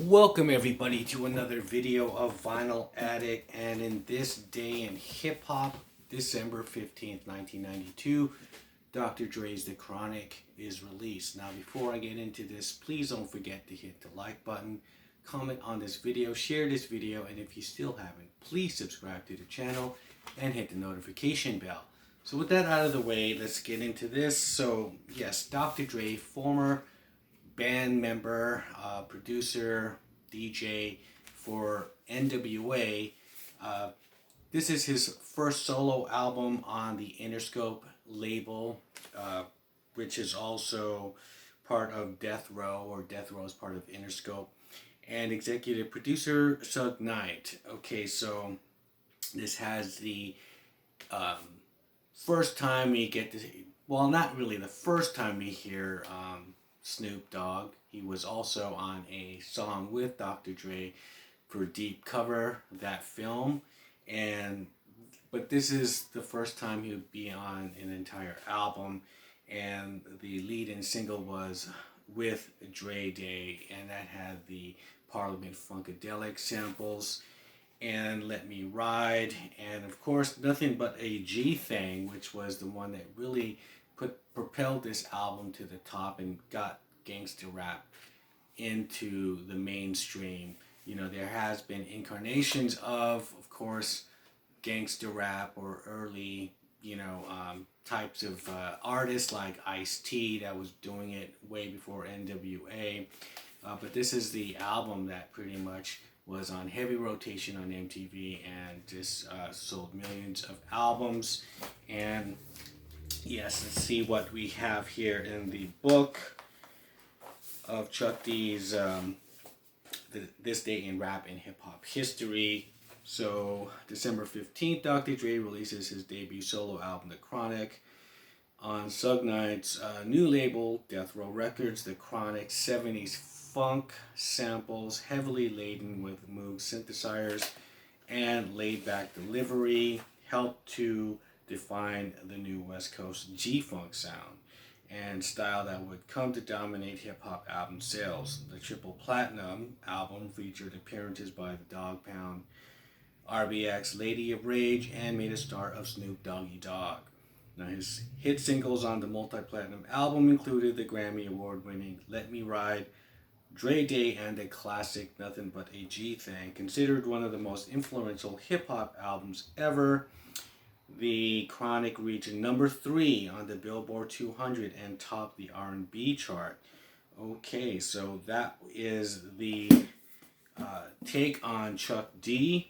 Welcome everybody to another video of Vinyl Addict, and in this day in hip hop, December 15th, 1992, Dr. Dre's The Chronic is released. Now before I get into this, please don't forget to hit the like button, comment on this video, share this video, and if you still haven't, please subscribe to the channel and hit the notification bell. So with that out of the way, let's get into this. So yes, Dr. Dre, former band member, producer, DJ for NWA. This is his first solo album on the Interscope label, which is also part of Death Row, or Death Row is part of Interscope. And executive producer Suge Knight. Okay, so this has the first time we get to, well, not really the first time we hear Snoop Dogg. He was also on a song with Dr. Dre for Deep Cover, that film, but this is the first time he would be on an entire album, and the lead-in single was With Dre Day, and that had the Parliament Funkadelic samples and Let Me Ride, and of course Nothing But a G Thing, which was the one that really propelled this album to the top and got gangster rap into the mainstream. You know, there has been incarnations of course, gangster rap or early, types of artists like Ice-T that was doing it way before NWA. But this is the album that pretty much was on heavy rotation on MTV and just sold millions of albums. And yes, let's see what we have here in the book of Chuck D's This Day in Rap and Hip Hop History. So December 15th, Dr. Dre releases his debut solo album, The Chronic, on Suge Knight's new label, Death Row Records. The Chronic 70s funk samples, heavily laden with Moog synthesizers and laid-back delivery, helped to define the new West Coast G-Funk sound and style that would come to dominate hip-hop album sales. The Triple Platinum album featured appearances by the Dogg Pound, RBX, Lady of Rage, and made a star of Snoop Doggy Dogg. Now his hit singles on the multi-platinum album included the Grammy Award-winning Let Me Ride, Dre Day, and the classic Nothing But a G Thing. Considered one of the most influential hip-hop albums ever, The Chronic reached number 3 on the Billboard 200 and topped the R&B chart. Okay, so that is the take on Chuck D.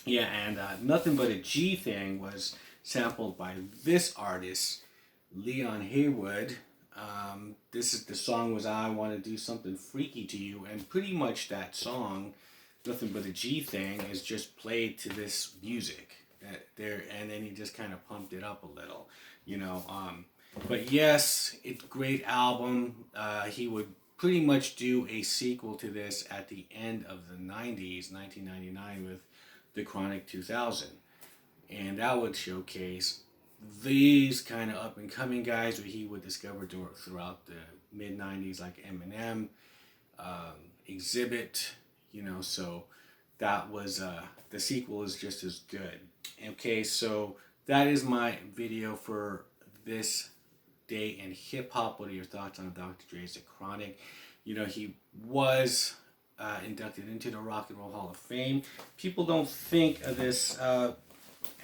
Yeah, and Nothing But a G Thing was sampled by this artist, Leon Haywood. The song was I Want to Do Something Freaky to You, and pretty much that song, Nothing But a G Thing, is just played to this music there, and then he just kind of pumped it up a little, but yes, it's a great album. He would pretty much do a sequel to this at the end of the 90s, 1999, with The Chronic 2000, and that would showcase these kind of up and coming guys where he would discover throughout the mid 90s, like Eminem, Exhibit, so that was the sequel is just as good. Okay, so that is my video for this day in hip hop. What are your thoughts on Dr. Dre's The Chronic? He was inducted into the Rock and Roll Hall of Fame. People don't think of this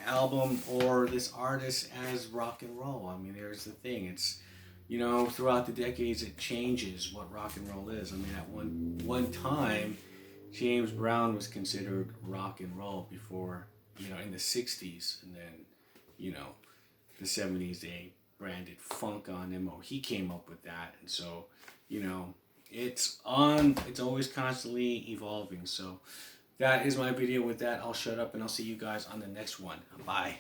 album or this artist as rock and roll. I mean, there's the thing. It's, throughout the decades, it changes what rock and roll is. I mean, at one time, James Brown was considered rock and roll before, in the 60s, and then, the 70s, they branded funk on him, or he came up with that. And so, it's always constantly evolving. So that is my video with that. I'll shut up and I'll see you guys on the next one. Bye.